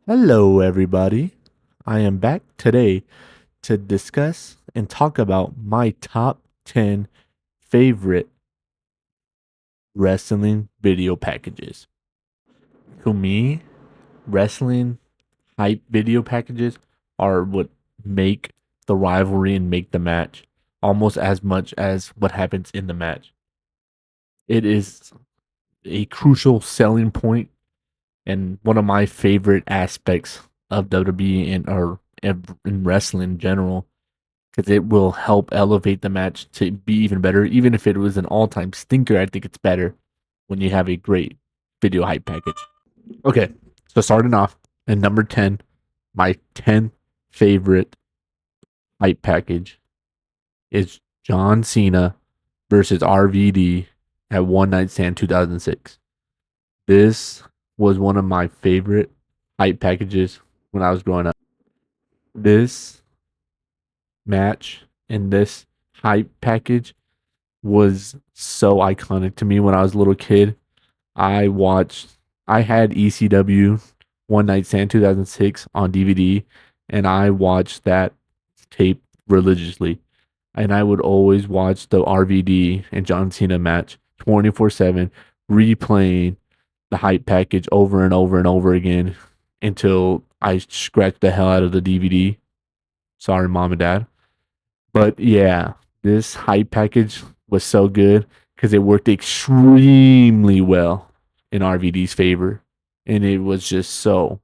Hello, everybody. I am back today to discuss and talk about my top 10 favorite wrestling video packages. To me, wrestling hype video packages are what make the rivalry and make the match almost as much as what happens in the match. It is a crucial selling point and one of my favorite aspects of WWE and in wrestling in general because it will help elevate the match to be even better. Even if it was an all time stinker, I think it's better when you have a great video hype package. Okay, so starting off at number 10, my 10th favorite hype package is John Cena versus RVD at One Night Stand 2006. This was one of my favorite hype packages when I was growing up. This match and this hype package was so iconic to me when I was a little kid. I watched, I had ECW One Night Stand 2006 on DVD, and I watched that tape religiously. And I would always watch the RVD and John Cena match 24/7, replaying the hype package over and over and over again until I scratched the hell out of the DVD. Sorry, mom and dad. But yeah, this hype package was so good because it worked extremely well in RVD's favor. And it was just so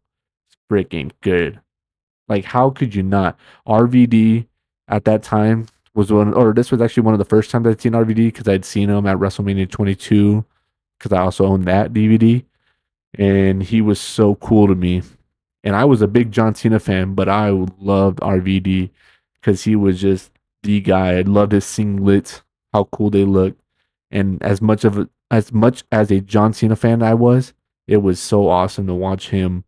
freaking good. Like, how could you not? RVD at that time was one, or this was actually one of the first times I'd seen RVD because I'd seen him at WrestleMania 22 because I also owned that DVD. And he was so cool to me. And I was a big John Cena fan, but I loved RVD because he was just the guy. I loved his singlets, how cool they looked, and as much as a John Cena fan I was, it was so awesome to watch him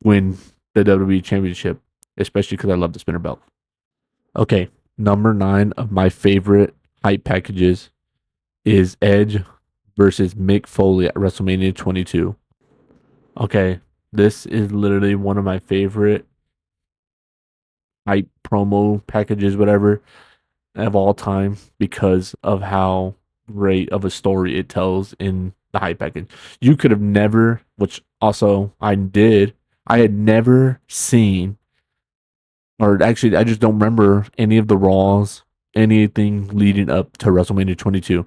win the WWE Championship, especially because I love the spinner belt. Okay, number 9 of my favorite hype packages is Edge versus Mick Foley at WrestleMania 22. Okay, this is literally one of my favorite hype promo packages, whatever, of all time because of how great of a story it tells in the hype package. You could have never, which also I did, I had never seen, or actually, I just don't remember any of the Raws, anything leading up to WrestleMania 22.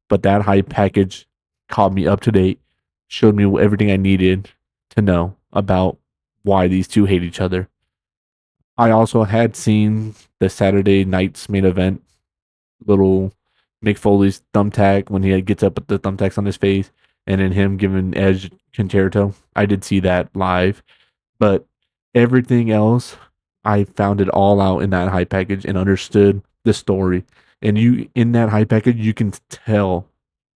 But that hype package caught me up to date, showed me everything I needed to know about why these two hate each other. I also had seen the Saturday night's main event, little Mick Foley's thumbtack when he gets up with the thumbtacks on his face, and then him giving Edge Concerto. I did see that live, but everything else, I found it all out in that high package and understood the story. And you in that high package, you can tell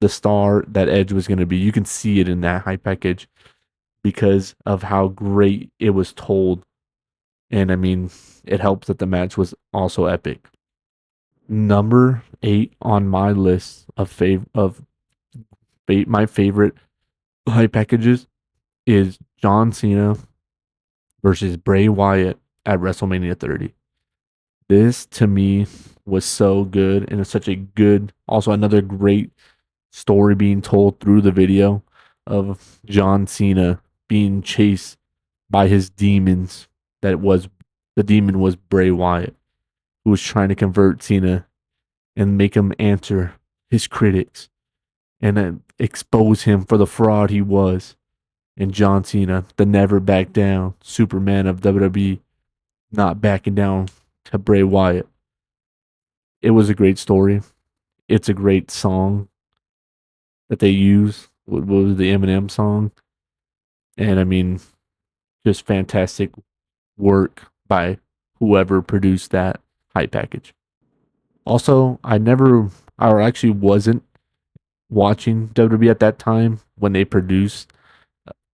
the star that Edge was going to be. You can see it in that high package because of how great it was told. And I mean, it helps that the match was also epic. Number 8 on my list of my favorite hype packages is John Cena versus Bray Wyatt at WrestleMania 30. This to me was so good, and it's such a good, also another great story being told through the video of John Cena being chased by his demons. That was the demon was Bray Wyatt, who was trying to convert Cena and make him answer his critics and then expose him for the fraud he was. And John Cena, the never back down Superman of WWE, not backing down to Bray Wyatt. It was a great story. It's a great song that they use. What was the Eminem song? And I mean, just fantastic work by whoever produced that hype package. Also, I actually wasn't watching WWE at that time when they produced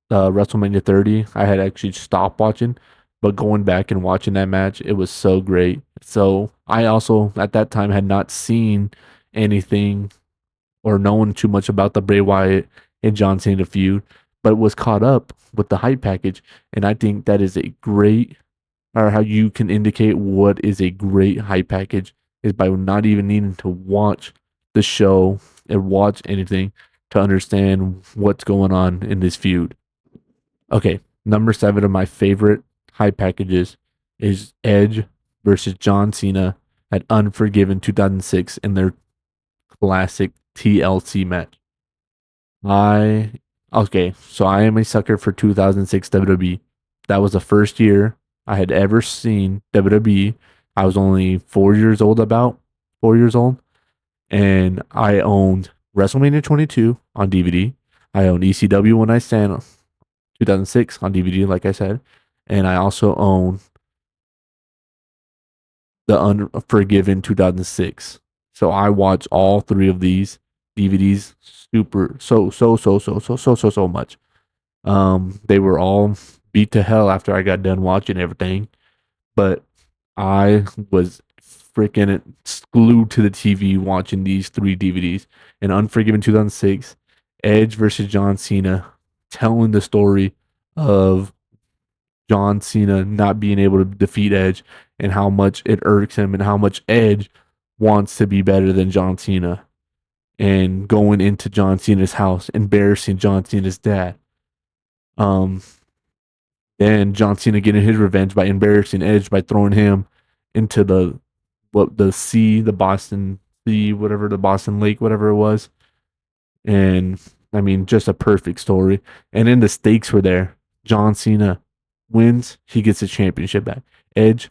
WrestleMania 30. I had actually stopped watching, but going back and watching that match, it was so great. So I also at that time had not seen anything or known too much about the Bray Wyatt and John Cena feud, but was caught up with the hype package. And I think that is a great, or how you can indicate what is a great hype package is by not even needing to watch the show and watch anything to understand what's going on in this feud. Okay, number 7 of my favorite hype packages is Edge versus John Cena at Unforgiven 2006 in their classic TLC match. I okay, so I am a sucker for 2006 WWE. That was the first year I had ever seen WWE. I was only 4 years old, about 4 years old, and I owned WrestleMania 22 on DVD. I owned ECW When I Stand 2006 on DVD, like I said, and I also own The Unforgiven 2006. So I watched all three of these DVDs super so much. They were all beat to hell after I got done watching everything, but I was freaking glued to the TV watching these three DVDs. And Unforgiven 2006, Edge versus John Cena, telling the story of John Cena not being able to defeat Edge and how much it irks him and how much Edge wants to be better than John Cena, and going into John Cena's house, embarrassing John Cena's dad. Um, then John Cena getting his revenge by embarrassing Edge by throwing him into the sea, the Boston Sea, whatever, the Boston Lake, whatever it was. And I mean, just a perfect story. And then the stakes were there. John Cena wins, he gets the championship back. Edge,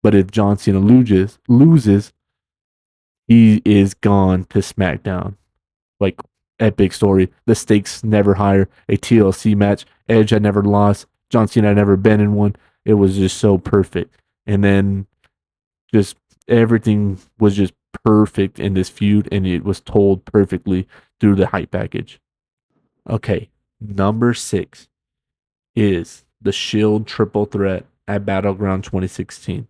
but if John Cena loses, he is gone to SmackDown. Like, epic story. The stakes never higher. A TLC match. Edge had never lost. John Cena had never been in one. It was just so perfect. And then just everything was just perfect in this feud, and it was told perfectly through the hype package. Okay, number 6 is the Shield Triple Threat at Battleground 2016.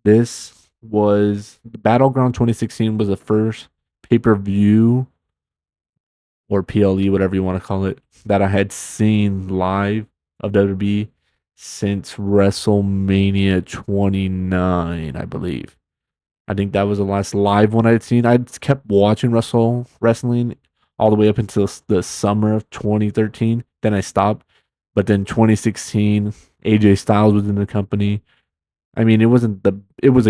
This was Battleground 2016 was the first pay-per-view or PLE, whatever you want to call it, that I had seen live of WWE since WrestleMania 29, I believe. I think that was the last live one I'd seen. I'd kept watching wrestling all the way up until the summer of 2013. Then I stopped. But then 2016, AJ Styles was in the company. I mean, it was a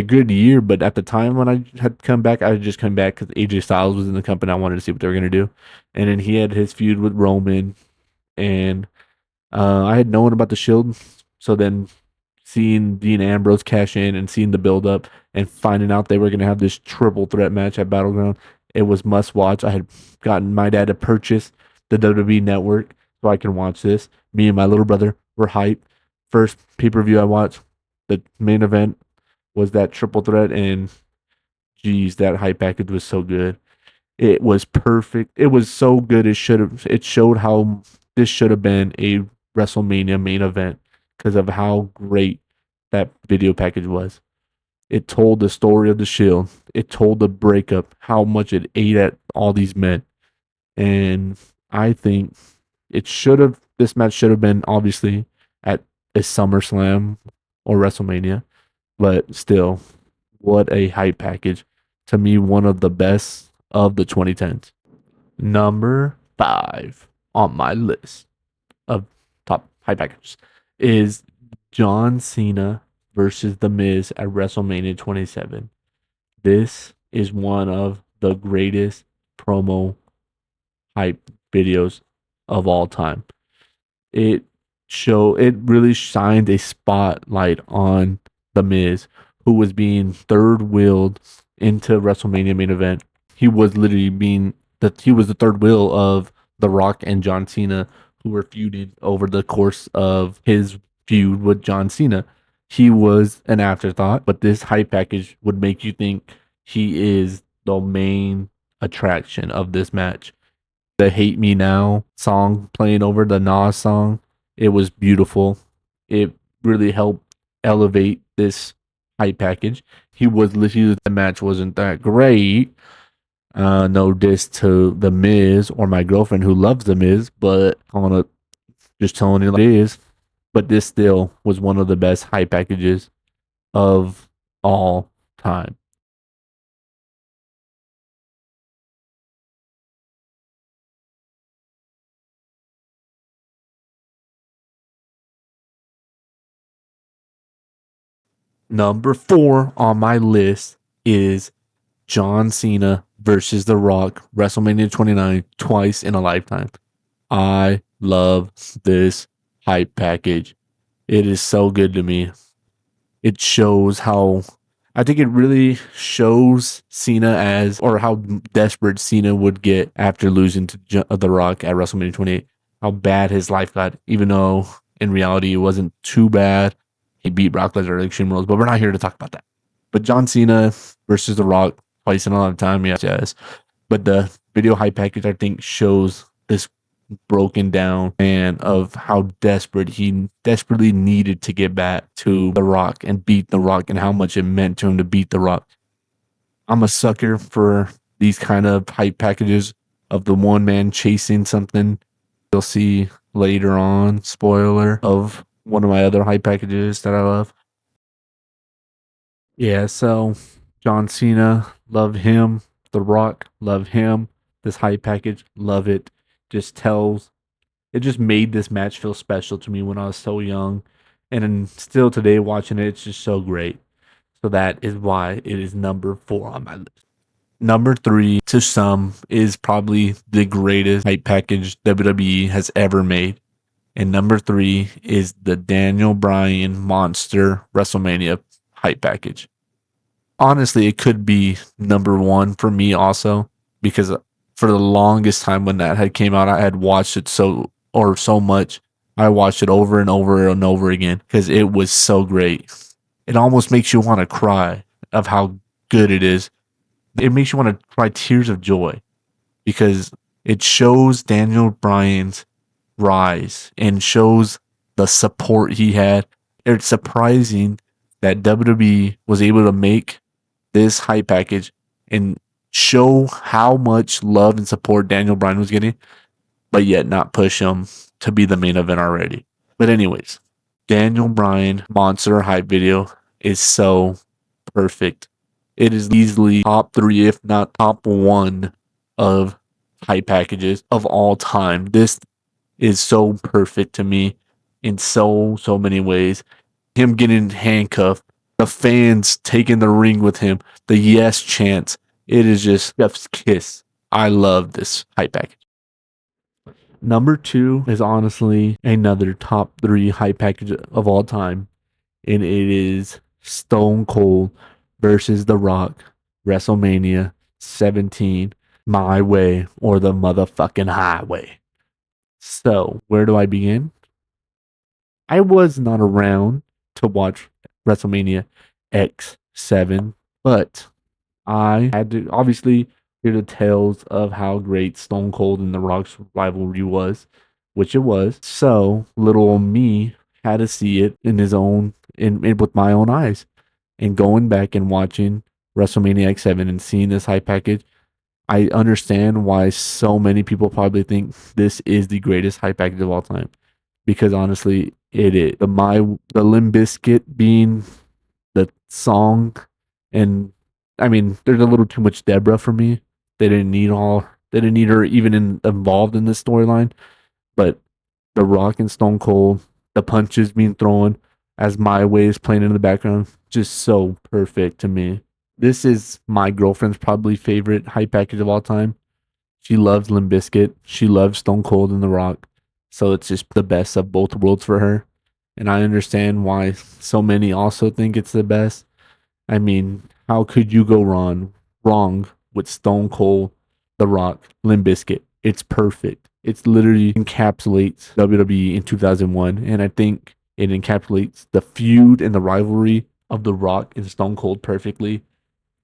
good year, but at the time when I had come back, I had just come back because AJ Styles was in the company. I wanted to see what they were gonna do, and then he had his feud with Roman, and I had known about the Shield, so then seeing Dean Ambrose cash in and seeing the build up and finding out they were gonna have this triple threat match at Battleground, it was must watch. I had gotten my dad to purchase the WWE Network so I can watch this. Me and my little brother were hyped. First pay per view I watched, the main event was that triple threat, and geez, that hype package was so good. It was perfect. It was so good. It showed how this should have been a WrestleMania main event because of how great that video package was. It told the story of the Shield. It told the breakup, how much it ate at all these men. And I think this match should have been obviously at a SummerSlam or WrestleMania, but still, what a hype package. To me, one of the best of the 2010s. Number 5 on my list of top hype packages is John Cena versus The Miz at WrestleMania 27. This is one of the greatest promo hype videos of all time. It really shined a spotlight on The Miz, who was being third wheeled into WrestleMania main event. He was literally he was the third wheel of The Rock and John Cena, who were feuding over the course of his feud with John Cena. He was an afterthought, but this hype package would make you think he is the main attraction of this match. The Hate Me Now song playing over the Nas song, it was beautiful. It really helped elevate this hype package. The match wasn't that great. No diss to the Miz or my girlfriend who loves the Miz, but just telling it like it is. But this still was one of the best hype packages of all time. Number 4 on my list is John Cena versus The Rock, WrestleMania 29, twice in a lifetime. I love this hype package. It is so good to me. It shows how I think it really shows Cena as or how desperate Cena would get after losing to The Rock at WrestleMania 28. How bad his life got, even though in reality it wasn't too bad. He beat Brock Lesnar at Extreme Rules, but we're not here to talk about that. But John Cena versus The Rock twice in a lot of time, yes. But the video hype package I think shows this broken down and of how desperate he desperately needed to get back to The Rock and beat The Rock and how much it meant to him to beat The Rock. I'm a sucker for these kind of hype packages of the one man chasing something. You'll see later on, spoiler, of one of my other hype packages that I love. Yeah, so John Cena, love him. The Rock, love him. This hype package, love it. Just tells it just made this match feel special to me when I was so young. And then still today watching it, it's just so great. So that is why it is number 4 on my list. Number 3 to some is probably the greatest hype package WWE has ever made. And number 3 is the Daniel Bryan Monster WrestleMania hype package. Honestly, it could be number 1 for me also because for the longest time when that had came out, I had watched it so much. I watched it over and over and over again because it was so great. It almost makes you want to cry of how good it is. It makes you want to cry tears of joy because it shows Daniel Bryan's rise and shows the support he had. It's surprising that WWE was able to make this hype package and show how much love and support Daniel Bryan was getting, but yet not push him to be the main event already. But anyways, Daniel Bryan Monster hype video is so perfect. It is easily top 3, if not top 1 of hype packages of all time. This is so perfect to me in so many ways. Him getting handcuffed, the fans taking the ring with him, the yes chants. It is just chef's kiss. I love this hype package. Number 2 is honestly another top 3 hype package of all time, and it is Stone Cold versus The Rock, WrestleMania 17, My Way or the motherfucking highway. So, where do I begin? I was not around to watch WrestleMania X7, but I had to obviously hear the tales of how great Stone Cold and The Rock's rivalry was, which it was. So little me had to see it in his own with my own eyes. And going back and watching WrestleMania X7 and seeing this high package, I understand why so many people probably think this is the greatest high package of all time. Because honestly, it is. The Limb Biscuit being the song, and I mean, there's a little too much Deborah for me. They didn't need her even involved in this storyline. But The Rock and Stone Cold, the punches being thrown as My Way is playing in the background, just so perfect to me. This is my girlfriend's probably favorite hype package of all time. She loves Limp Bizkit. She loves Stone Cold and The Rock. So it's just the best of both worlds for her. And I understand why so many also think it's the best. I mean, how could you go wrong with Stone Cold, The Rock, Limp Bizkit? It's perfect. It's literally encapsulates WWE in 2001, and I think it encapsulates the feud and the rivalry of The Rock and Stone Cold perfectly,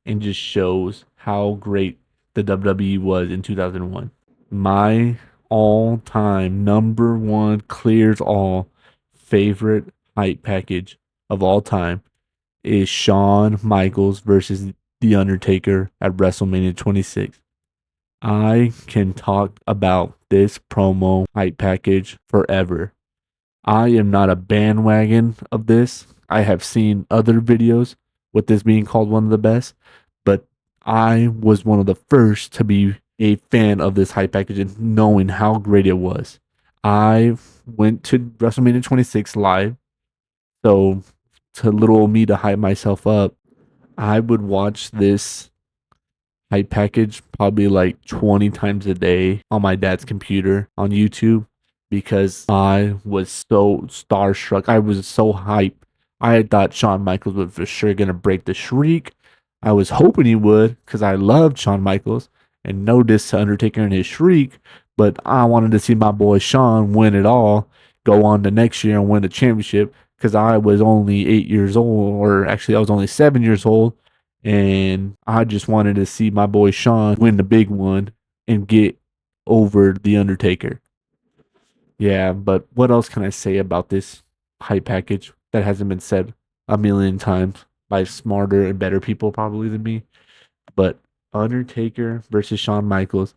and just shows how great the WWE was in 2001. My all-time number 1 clears all favorite hype package of all time is Shawn Michaels versus The Undertaker at WrestleMania 26. I can talk about this promo hype package forever. I am not a bandwagon of this. I have seen other videos with this being called one of the best, but I was one of the first to be a fan of this hype package and knowing how great it was. I went to WrestleMania 26 live, so to little me to hype myself up, I would watch this hype package probably like 20 times a day on my dad's computer on YouTube because I was so starstruck. I was so hyped. I had thought Shawn Michaels was for sure going to break the shriek. I was hoping he would because I loved Shawn Michaels and no diss to Undertaker and his shriek, but I wanted to see my boy Shawn win it all, go on to next year and win the championship because I was only 8 years old, or actually, I was only 7 years old, and I just wanted to see my boy Shawn win the big one and get over the Undertaker. Yeah, but what else can I say about this hype package that hasn't been said a million times by smarter and better people probably than me? But Undertaker versus Shawn Michaels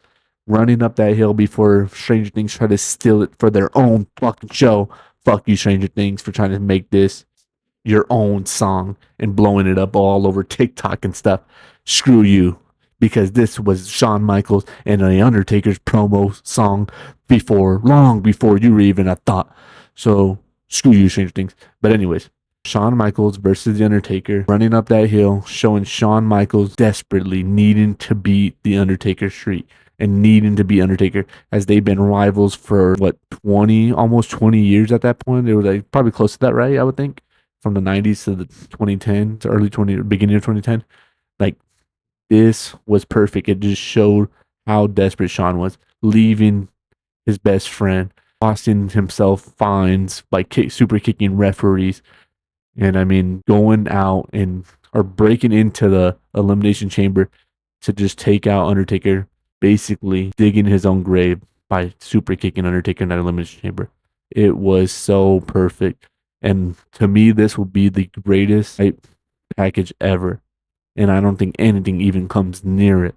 running up that hill before Stranger Things try to steal it for their own fucking show. Fuck you, Stranger Things, for trying to make this your own song and blowing it up all over TikTok and stuff. Screw you. Because this was Shawn Michaels and The Undertaker's promo song long before you were even a thought. So screw you, Stranger Things. But anyways, Shawn Michaels versus The Undertaker running up that hill, showing Shawn Michaels desperately needing to beat The Undertaker streak and needing to be Undertaker as they've been rivals for what, 20, almost 20 years at that point. They were like probably close to that, right? I would think from the 90s to the 2010 to early 20, beginning of 2010. Like, this was perfect. It just showed how desperate Shawn was, leaving his best friend, costing himself fines by super kicking referees, and I mean going out and or breaking into the elimination chamber to just take out Undertaker, basically digging his own grave by super kicking Undertaker in that elimination chamber. It was so perfect. And to me, this will be the greatest hype package ever. And I don't think anything even comes near it.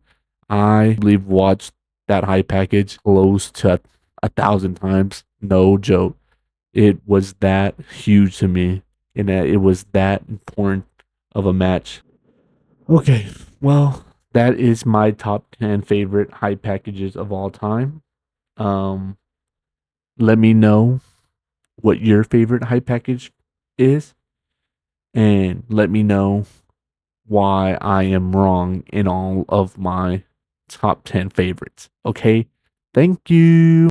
I believe watched that hype package close to 1,000 times. No joke. It was that huge to me, and that it was that important of a match. Okay, well, that is my top 10 favorite hype packages of all time. Um, Let me know what your favorite hype package is, and let me know why I am wrong in all of my top 10 favorites. Okay, thank you.